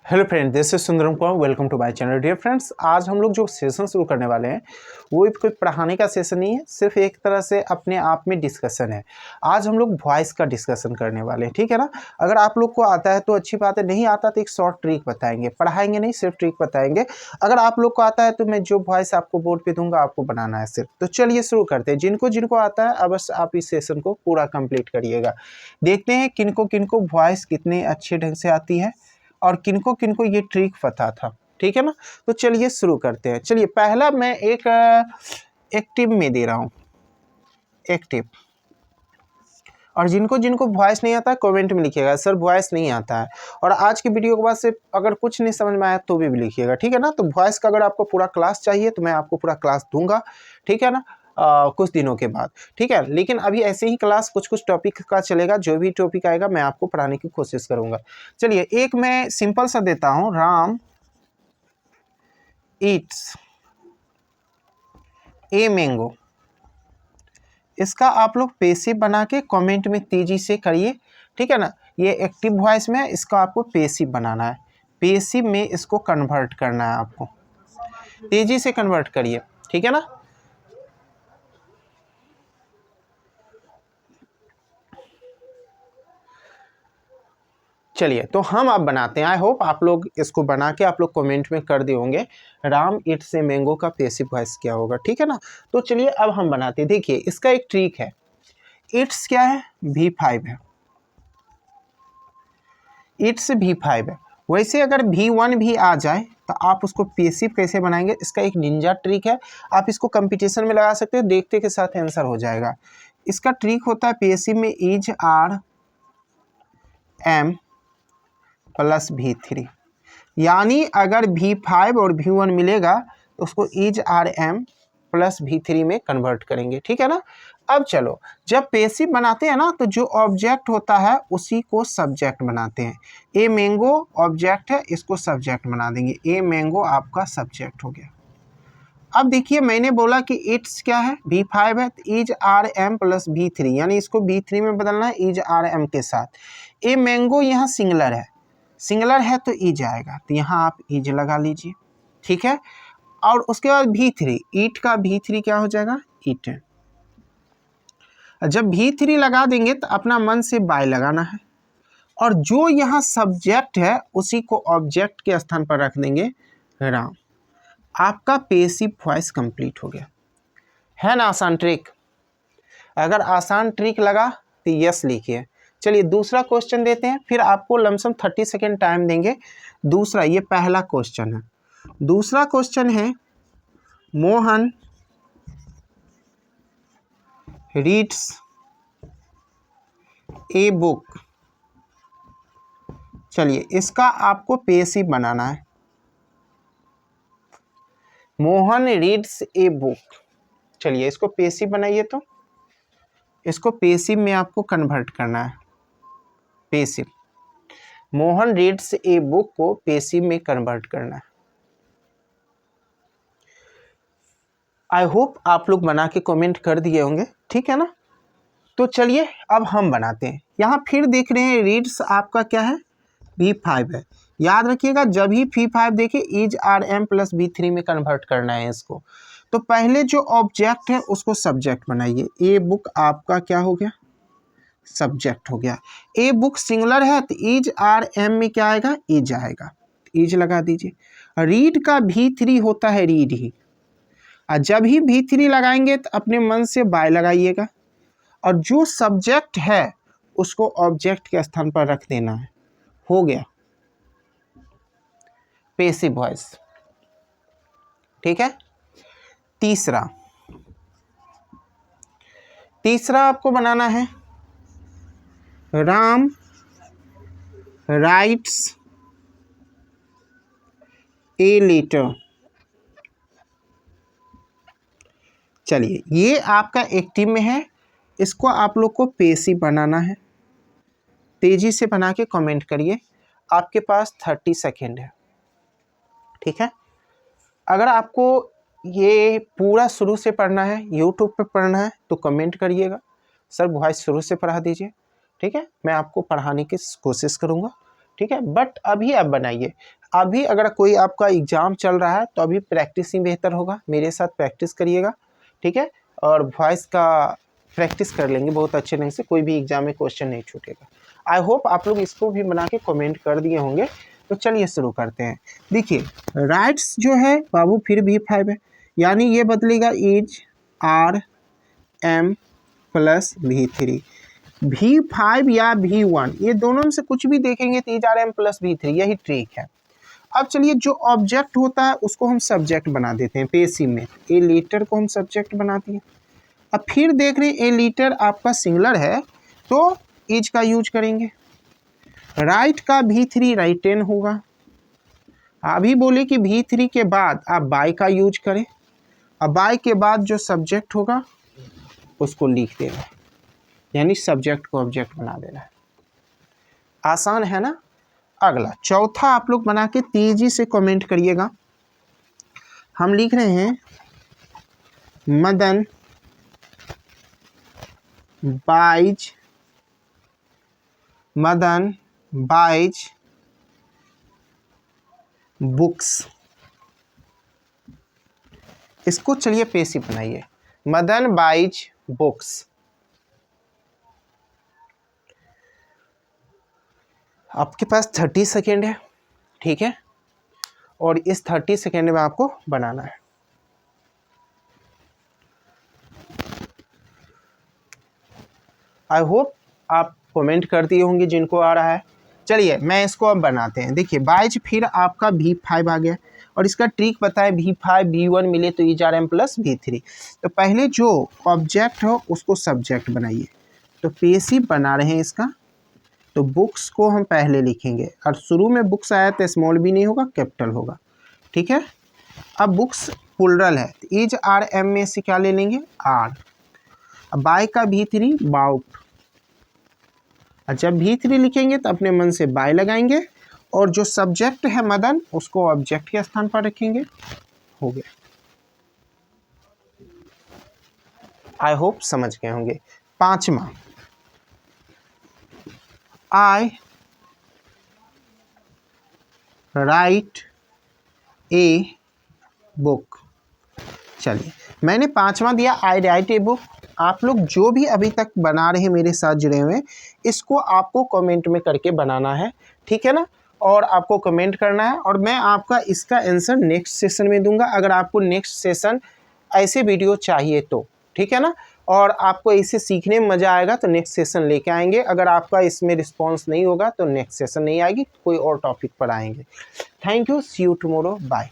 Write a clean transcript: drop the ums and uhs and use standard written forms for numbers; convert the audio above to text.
Hello friend, this is Sundaram Kumar. Welcome to my channel. Dear friends, आज हम लोग जो सेशन शुरू करने वाले हैं वो कोई पढ़ाने का सेशन नहीं है, सिर्फ एक तरह से अपने आप में डिस्कशन है। आज हम लोग वॉइस का डिस्कशन करने वाले हैं, ठीक है ना। अगर आप लोग को आता है तो अच्छी बात है, नहीं आता तो एक शॉर्ट ट्रिक बताएंगे, पढ़ाएंगे नहीं, सिर्फ ट्रिक बताएंगे। अगर आप लोग को आता है तो मैं जो वॉइस आपको बोर्ड पे दूंगा आपको बनाना है सिर्फ। तो चलिए शुरू करते हैं। जिनको जिनको आता है अवश्य आप इस सेशन को पूरा कंप्लीट करिएगा। देखते हैं किनको किनको वॉइस कितने अच्छे ढंग से आती है और किनको किनको ये ट्रिक पता था, ठीक है ना। तो चलिए शुरू करते हैं। चलिए पहला मैं एक टिप में दे रहा हूँ, एक टिप। और जिनको जिनको वॉइस नहीं आता है कमेंट में लिखिएगा सर वॉइस नहीं आता है। और आज की वीडियो के बाद से अगर कुछ नहीं समझ में आया तो भी लिखिएगा, ठीक है ना। तो वॉइस का अगर आपको पूरा क्लास चाहिए तो मैं आपको पूरा क्लास दूंगा, ठीक है ना। कुछ दिनों के बाद, ठीक है। लेकिन अभी ऐसे ही क्लास कुछ कुछ टॉपिक का चलेगा, जो भी टॉपिक आएगा मैं आपको पढ़ाने की कोशिश करूंगा। चलिए एक मैं सिंपल सा देता हूं, राम ईट्स ए मैंगो। इसका आप लोग पेसिव बना के कमेंट में तेजी से करिए, ठीक है ना। ये एक्टिव वॉइस में है, इसका आपको पेसिव बनाना है, पेसिव में इसको कन्वर्ट करना है आपको। तेजी से कन्वर्ट करिए, ठीक है ना। चलिए तो हम अब बनाते हैं। आई होप आप लोग इसको बना के आप लोग कमेंट में कर दिए होंगे राम इट्स से मैंगो का पेसिव वॉइस क्या होगा, ठीक है ना। तो चलिए अब हम बनाते हैं। देखिए इसका एक ट्रिक है, इट्स क्या है, V5 है, इट्स V5 है। वैसे अगर V1 भी आ जाए तो आप उसको पेसिव कैसे बनाएंगे, इसका एक निंजा ट्रिक है। आप इसको कंपटीशन में लगा सकते हो, देखते के साथ आंसर हो जाएगा। इसका ट्रिक होता है पेसिव में is R M plus V3, यानी अगर V5 और V1 मिलेगा तो उसको is R M plus V3 में कन्वर्ट करेंगे, ठीक है ना। अब चलो, जब पेसिव बनाते हैं ना तो जो ऑब्जेक्ट होता है उसी को सब्जेक्ट बनाते हैं। ए मैंगो ऑब्जेक्ट है, इसको सब्जेक्ट बना देंगे, ए मैंगो आपका सब्जेक्ट हो गया। अब देखिए मैंने बोला कि इट्स क्या है, V5 है, तो is R M plus V3, यानी इसको V3 में बदलना है इज आर एम के साथ। ए मैंगो यहाँ सिंगलर है, सिंगलर है तो ईज आएगा, तो यहाँ आप ईज लगा लीजिए, ठीक है। और उसके बाद V3, ईट का V3 क्या हो जाएगा, ईट। जब V3 लगा देंगे तो अपना मन से बाय लगाना है, और जो यहाँ सब्जेक्ट है उसी को ऑब्जेक्ट के स्थान पर रख देंगे राम। आपका पेसिव वॉइस कंप्लीट हो गया, है ना। आसान ट्रिक। अगर आसान ट्रिक लगा तो यस लिखिए। चलिए दूसरा क्वेश्चन देते हैं, फिर आपको लमसम 30 सेकेंड टाइम देंगे। दूसरा, ये पहला क्वेश्चन है, दूसरा क्वेश्चन है मोहन रीड्स ए बुक। चलिए इसका आपको पेसिव बनाना है, मोहन रीड्स ए बुक। चलिए इसको पेसिव बनाइए, तो इसको पेसिव में आपको कन्वर्ट करना है, passive. Mohan reads a book को पेसिव में कन्वर्ट करना है। आई होप आप लोग बना के कमेंट कर दिए होंगे, ठीक है ना। तो चलिए अब हम बनाते हैं। यहाँ फिर देख रहे हैं रीड्स आपका क्या है, V5 है। याद रखिएगा जब भी V5 देखिए is R M plus V3 में कन्वर्ट करना है इसको। तो पहले जो ऑब्जेक्ट है उसको सब्जेक्ट बनाइए। ए बुक आपका क्या हो गया, सब्जेक्ट हो गया। ए बुक सिंगुलर है तो इज आर एम में क्या आएगा, इज आएगा, इज लगा दीजिए। रीड का V3 होता है रीड ही, और जब ही V3 लगाएंगे तो अपने मन से बाय लगाइएगा, और जो सब्जेक्ट है उसको ऑब्जेक्ट के स्थान पर रख देना है। हो गया पेसिव वॉइस, ठीक है। तीसरा, तीसरा आपको बनाना है राम राइट्स ए लेटर। चलिए ये आपका एक्टिव में है, इसको आप लोग को पेसिव बनाना है। तेजी से बना के कमेंट करिए, आपके पास 30 सेकेंड है, ठीक है। अगर आपको ये पूरा शुरू से पढ़ना है, यूट्यूब पे पढ़ना है तो कमेंट करिएगा सर वॉइस शुरू से पढ़ा दीजिए, ठीक है। मैं आपको पढ़ाने की कोशिश करूँगा, ठीक है। बट अभी आप बनाइए, अभी अगर कोई आपका एग्ज़ाम चल रहा है तो अभी प्रैक्टिस ही बेहतर होगा, मेरे साथ प्रैक्टिस करिएगा, ठीक है। और वॉइस का प्रैक्टिस कर लेंगे बहुत अच्छे ढंग से, कोई भी एग्ज़ाम में क्वेश्चन नहीं छूटेगा। आई होप आप लोग इसको भी बना के कमेंट कर दिए होंगे। तो चलिए शुरू करते हैं। देखिए राइट्स जो है बाबू फिर V5 है, यानी ये बदलेगा is RM plus V3। V5 या V1 ये दोनों में से कुछ भी देखेंगे तो इज RM प्लस V3, यही ट्रिक है। अब चलिए जो ऑब्जेक्ट होता है उसको हम सब्जेक्ट बना देते हैं पेसिव में, ए लीटर को हम सब्जेक्ट बनाते हैं। अब फिर देख रहे हैं ए लीटर आपका सिंगुलर है तो इज का यूज करेंगे। राइट का V3 राइटेन होगा। अभी बोले कि V3 के बाद आप बाय का यूज करें, अब बाय के बाद जो सब्जेक्ट होगा उसको लिख देना, यानी सब्जेक्ट को ऑब्जेक्ट बना देना है। आसान है ना। अगला चौथा आप लोग बना के तेजी से कमेंट करिएगा। हम लिख रहे हैं मदन बाइज बुक्स। इसको चलिए पेसिव बनाइए, मदन बाइज बुक्स। आपके पास 30 सेकेंड है, ठीक है, और इस 30 सेकेंड में आपको बनाना है। आई होप आप कमेंट कर दिए होंगे जिनको आ रहा है। चलिए मैं इसको अब बनाते हैं। देखिए बाइज फिर आपका V5 आ गया, और इसका ट्रिक बताएं V5 V1 मिले तो इज RM प्लस V3। तो पहले जो ऑब्जेक्ट हो उसको सब्जेक्ट बनाइए, तो पेसिव बना रहे हैं इसका, तो बुक्स को हम पहले लिखेंगे, और शुरू में बुक्स आया तो स्मॉल भी नहीं होगा कैपिटल होगा, ठीक है। अब बुक्स प्लुरल है तो इज RM में से क्या ले लेंगे R। अब बाय का V3 बाउट, और जब V3 लिखेंगे तो अपने मन से बाय लगाएंगे, और जो सब्जेक्ट है मदन उसको ऑब्जेक्ट के स्थान पर रखेंगे, हो गया। आई होप समझ गए होंगे। पांचवा आई राइट ए बुक। चलिए मैंने पांचवा दिया आई राइट ए बुक। आप लोग जो भी अभी तक बना रहे हैं मेरे साथ जुड़े हुए, इसको आपको कमेंट में करके बनाना है, ठीक है ना। और आपको कमेंट करना है, और मैं आपका इसका आंसर नेक्स्ट सेशन में दूंगा, अगर आपको नेक्स्ट सेशन ऐसे वीडियो चाहिए तो, ठीक है ना। और आपको इसे सीखने में मज़ा आएगा तो नेक्स्ट सेशन लेके आएंगे। अगर आपका इसमें रिस्पॉन्स नहीं होगा तो नेक्स्ट सेशन नहीं आएगी, कोई और टॉपिक पर आएंगे। Thank you, see you tomorrow, bye.